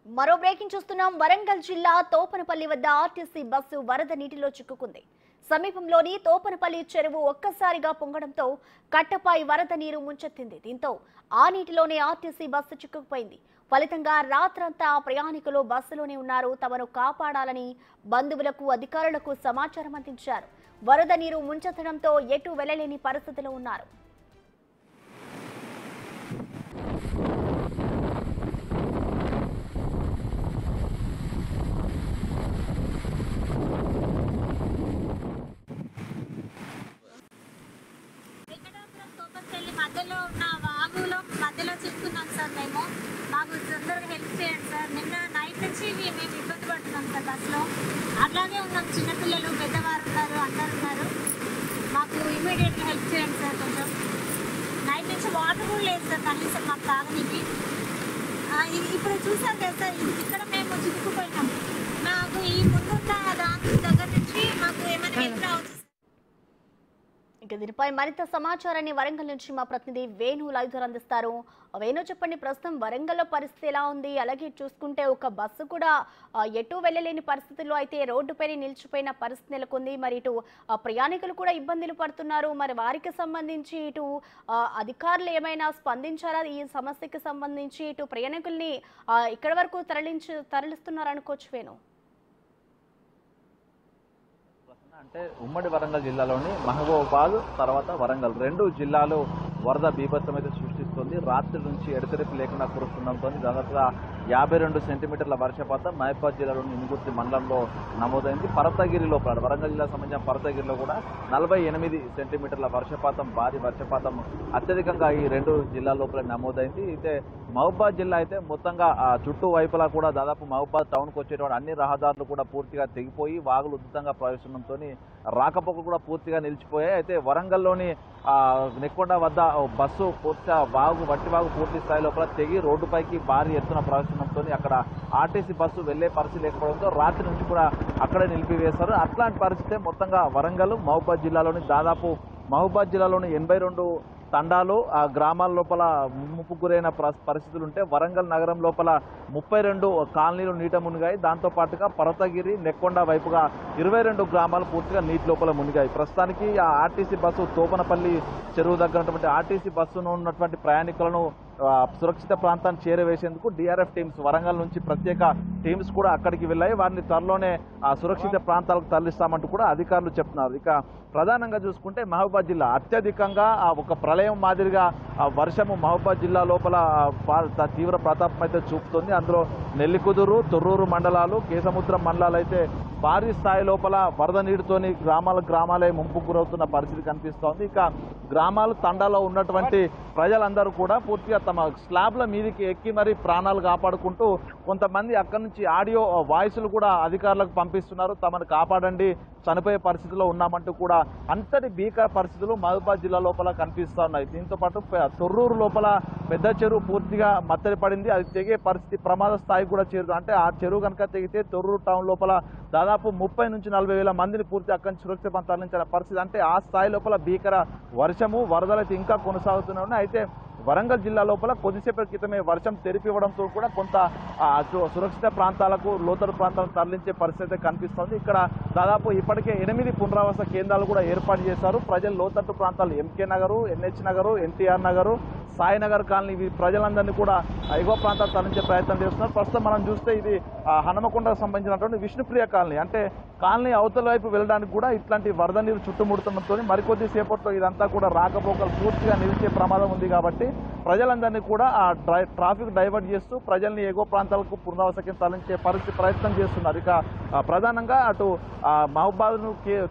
మరో బ్రేకింగ్ చూస్తున్నాం. వరంగల్ జిల్లా తోపనపల్లి వద్ద ఆర్టీసీ బస్సు వరద నీటిలో చిక్కుకుంది. సమీపంలోని తోపనపల్లి చెరువు ఒక్కసారిగా పొంగడంతో కట్టపై వరద నీరు ముంచెత్తింది. దీంతో ఆ నీటిలోనే ఆర్టీసీ బస్సు చిక్కుకుపోయింది. ఫలితంగా రాత్రంతా ప్రయాణికులు బస్సులోనే ఉన్నారు. తమను కాపాడాలని బంధువులకు, అధికారులకు సమాచారం అందించారు. వరద నీరు ముంచెత్తడంతో ఎటు వెళ్లలేని పరిస్థితిలో ఉన్నారు. మధ్యలో ఉన్న వాగులో మధ్యలో చిక్కున్నాం సార్. మాకు తొందరగా హెల్ప్ చేయండి సార్. నిన్న నైట్ నుంచి మేము ఇబ్బంది పడుతున్నాం సార్ బస్సులో. అట్లాగే ఉన్నాం, చిన్నపిల్లలు, పెద్దవారు ఉన్నారు, అందరు ఉన్నారు. మాకు ఇమీడియట్గా హెల్ప్ చేయండి సార్. కొంచెం నైట్ నుంచి వాటర్ కూడా లేదు సార్ కనీసం మాకు తాగనీకి. ఇప్పుడు చూసాం కదా సార్, ఇక్కడ మేము చిక్కుకుపోయినాం. మాకు ఈ ముందున్న దాని దగ్గర నుంచి మాకు ఏమైనా హెల్ప్ రావచ్చు. ఇక దీనిపై మరింత సమాచారాన్ని వరంగల్ నుంచి మా ప్రతినిధి వేణు లైవ్ ద్వారా అందిస్తారు. వేణు, చెప్పండి, ప్రస్తుతం వరంగల్లో పరిస్థితి ఎలా ఉంది? అలాగే చూసుకుంటే ఒక బస్సు కూడా ఎటు వెళ్ళలేని పరిస్థితుల్లో అయితే రోడ్డుపైన నిలిచిపోయిన పరిస్థితి నెలకొంది. మరి ఇటు ప్రయాణికులు కూడా ఇబ్బందులు పడుతున్నారు. మరి వారికి సంబంధించి ఇటు అధికారులు ఏమైనా స్పందించారా ఈ సమస్యకి సంబంధించి? ఇటు ప్రయాణికుల్ని ఇక్కడి వరకు తరలిస్తున్నారు అనుకోవచ్చు వేణు. అంటే ఉమ్మడి వరంగల్ జిల్లాలోని మహబూబాబాద్ తర్వాత వరంగల్ రెండు జిల్లాలు వరద బీభత్సం అయితే సృష్టిస్తుంది. రాత్రి నుంచి ఎడతెరిపి లేకుండా కురుస్తుండటంతో దాదాపుగా 52 సెంటీమీటర్ల వర్షపాతం మహబూబాబాద్ జిల్లాలోని ఇనుగుర్తి మండలంలో నమోదైంది. పర్వతగిరి లోపల వరంగల్ జిల్లా సంబంధించిన పర్వతగిరిలో కూడా 48 సెంటీమీటర్ల వర్షపాతం, భారీ వర్షపాతం అత్యధికంగా ఈ రెండు జిల్లాల లోపల నమోదైంది. అయితే మహబూబాబాద్ జిల్లా అయితే మొత్తంగా చుట్టూ వైపులా కూడా దాదాపు మహబూబాబాద్ టౌన్కి వచ్చేటువంటి అన్ని రహదారులు కూడా పూర్తిగా తెగిపోయి వాగులు ఉధృతంగా ప్రవేశించడంతో రాకపోకలు కూడా పూర్తిగా నిలిచిపోయాయి. అయితే వరంగల్లోని నెక్కొండ వద్ద బస్సు పూర్తిగా వట్టి వాగు పూర్తి స్థాయి లోపల తెగి రోడ్డుపైకి భారీ ఎత్తున ప్రవేశించడంతో అక్కడ ఆర్టీసీ బస్సు వెళ్లే పరిస్థితి లేకపోవడంతో రాత్రి నుంచి కూడా అక్కడే నిలిపివేశారు. అట్లాంటి పరిస్థితి మొత్తంగా వరంగల్ మహబూబాబాద్ జిల్లాలోని దాదాపు మహబూబాబాద్ జిల్లాలోని 82 తండాలు ఆ గ్రామాల లోపల ముప్పు గురైన పరిస్థితులు ఉంటే వరంగల్ నగరం లోపల 32 కాలనీలు నీట మునిగాయి. దాంతో పాటుగా పర్వతగిరి, నెక్కొండ వైపుగా 22 గ్రామాలు పూర్తిగా నీటి లోపల మునిగాయి. ప్రస్తుతానికి ఆ ఆర్టీసీ బస్సు తోపనపల్లి చెరువు దగ్గర ఆర్టీసీ బస్సును ఉన్నటువంటి ప్రయాణికులను సురక్షిత ప్రాంతాన్ని చేరవేసేందుకు డిఆర్ఎఫ్ టీమ్స్ వరంగల్ నుంచి ప్రత్యేక టీమ్స్ కూడా అక్కడికి వెళ్ళాయి. వారిని త్వరలోనే ఆ సురక్షిత ప్రాంతాలకు తరలిస్తామంటూ కూడా అధికారులు చెప్తున్నారు. ఇక ప్రధానంగా చూసుకుంటే మహబూబాబాద్ జిల్లా అత్యధికంగా ఒక ప్రళయం మాదిరిగా వర్షము మహబూబాబాద్ జిల్లా లోపల తీవ్ర ప్రతాపం అయితే చూపుతుంది. అందులో నెల్లికుదురు, తొర్రూరు మండలాలు, కేసముద్రం మండలాలు అయితే భారీ స్థాయి లోపల వరద నీటితోని గ్రామాలే ముంపు గురవుతున్న పరిస్థితి కనిపిస్తోంది. ఇక గ్రామాలు తండాలో ఉన్నటువంటి ప్రజలందరూ కూడా పూర్తిగా తమ స్లాబ్ల మీదకి ఎక్కి మరి ప్రాణాలు కాపాడుకుంటూ కొంతమంది అక్కడి నుంచి ఆడియో వాయిస్లు కూడా అధికారులకు పంపిస్తున్నారు. తమను కాపాడండి, చనిపోయే పరిస్థితిలో ఉన్నామంటూ కూడా అంతటి భీకర పరిస్థితులు మహబూబాబాద్ జిల్లా లోపల కనిపిస్తూ ఉన్నాయి. దీంతో పాటు తొర్రూరు లోపల పెద్ద చెరువు పూర్తిగా మత్తడి పడింది. అది తెగే పరిస్థితి ప్రమాద స్థాయి కూడా చేరుతుంది. అంటే ఆ చెరువు కనుక తెగితే తొర్రూరు టౌన్ లోపల దాదాపు 30 నుంచి 40 వేల మందిని పూర్తి అక్కడి నుంచి సురక్షిత తరలించిన పరిస్థితి. అంటే ఆ స్థాయి లోపల భీకర వర్షము, వరదలు అయితే ఇంకా కొనసాగుతూనే ఉన్నాయి. అయితే వరంగల్ జిల్లా లోపల కొద్దిసేపటి క్రితమే వర్షం తెరిపివ్వడంతో కూడా కొంత సురక్షిత ప్రాంతాలకు, లోతట్టు ప్రాంతాలకు తరలించే పరిస్థితి కనిపిస్తోంది. ఇక్కడ దాదాపు ఇప్పటికే 8 పునరావాస కేంద్రాలు కూడా ఏర్పాటు చేశారు. ప్రజలు లోతట్టు ప్రాంతాలు MK Nagar, NH Nagar, NTR Nagar, Sainagar colony ప్రజలందరినీ కూడా ఎగువ ప్రాంతాలు తరలించే ప్రయత్నం చేస్తున్నారు. ప్రస్తుతం మనం చూస్తే ఇది హనుమకొండకు సంబంధించినటువంటి విష్ణుప్రియ కాలనీ. అంటే కాలనీ అవతల వైపు వెళ్ళడానికి కూడా ఇట్లాంటి వరద నీరు చుట్టుముడుతుండటంతో మరికొద్ది సేపట్లో ఇదంతా కూడా రాకపోకలు పూర్తిగా నిలిచే ప్రమాదం ఉంది. కాబట్టి ప్రజలందరినీ కూడా ఆ ట్రాఫిక్ డైవర్ట్ చేస్తూ ప్రజల్ని ఎగువ ప్రాంతాలకు పునరావాసకి తరలించే ప్రయత్నం చేస్తున్నారు. ఇక ప్రధానంగా అటు మహబూబాబాద్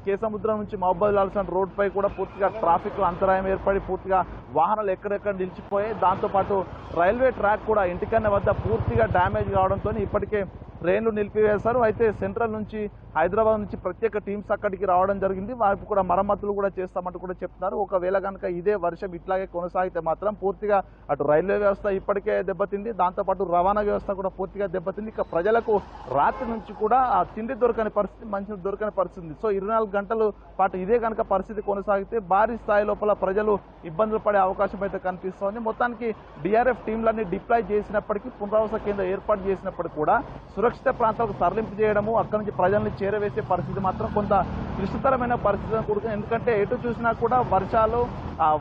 కేసముద్రం నుంచి మహబూబాబాద్ వెళ్లాల్సిన రోడ్డుపై కూడా పూర్తిగా ట్రాఫిక్ అంతరాయం ఏర్పడి పూర్తిగా వాహనాలు ఎక్కడెక్కడ నిలిచిపోయాయి. దాంతోపాటు రైల్వే ట్రాక్ కూడా ఇంటికన్న వద్ద పూర్తిగా డ్యామేజ్ కావడంతో ఇప్పటికే ట్రైన్లు నిలిపివేశారు. అయితే సెంట్రల్ నుంచి హైదరాబాద్ నుంచి ప్రత్యేక టీమ్స్ అక్కడికి రావడం జరిగింది. వారికి కూడా మరమ్మతులు కూడా చేస్తామంటూ కూడా చెప్తున్నారు. ఒకవేళ కనుక ఇదే వర్షం ఇట్లాగే కొనసాగితే మాత్రం పూర్తిగా అటు రైల్వే వ్యవస్థ ఇప్పటికే దెబ్బతింది, దాంతోపాటు రవాణా వ్యవస్థ కూడా పూర్తిగా దెబ్బతింది. ఇక ప్రజలకు రాత్రి నుంచి కూడా ఆ తిండి దొరకని పరిస్థితి, మంచి దొరకని పరిస్థితి. సో 24 గంటల పాటు ఇదే కనుక పరిస్థితి కొనసాగితే భారీ స్థాయి లోపల ప్రజలు ఇబ్బందులు పడే అవకాశం అయితే కనిపిస్తోంది. మొత్తానికి డిఆర్ఎఫ్ టీంలన్నీ డిప్లాయ్ చేసినప్పటికీ, పునరావాస కేంద్రం ఏర్పాటు చేసినప్పటికీ కూడా సురక్షిత ప్రాంతాలకు తరలింపు చేయడము, అక్కడి నుంచి ప్రజల్ని చేరవేసే పరిస్థితి మాత్రం కొంత క్లిష్టతరమైన పరిస్థితి కూడుతుంది. ఎందుకంటే ఎటు చూసినా కూడా వర్షాలు,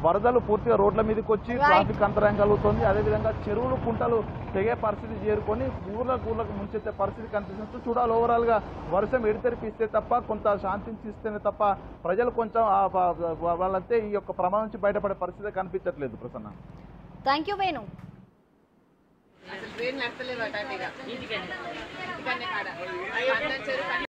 వరదలు పూర్తిగా రోడ్ల మీదకి వచ్చి ట్రాఫిక్ అంతరాయం కలుగుతుంది. అదేవిధంగా చెరువులు, కుంటలు తెగే పరిస్థితి చేరుకొని ఊర్లకు ముంచెత్తే పరిస్థితి కనిపిస్తుంది. చూడాలి ఓవరాల్ గా వర్షం ఎడితెరిపిస్తే తప్ప, కొంత శాంతించి ఇస్తేనే తప్ప ప్రజలు కొంచెం వాళ్ళంతే ఈ యొక్క ప్రమాదం నుంచి బయటపడే పరిస్థితి కనిపించట్లేదు. Prasanna, thank you Venu. Train నడతలేవు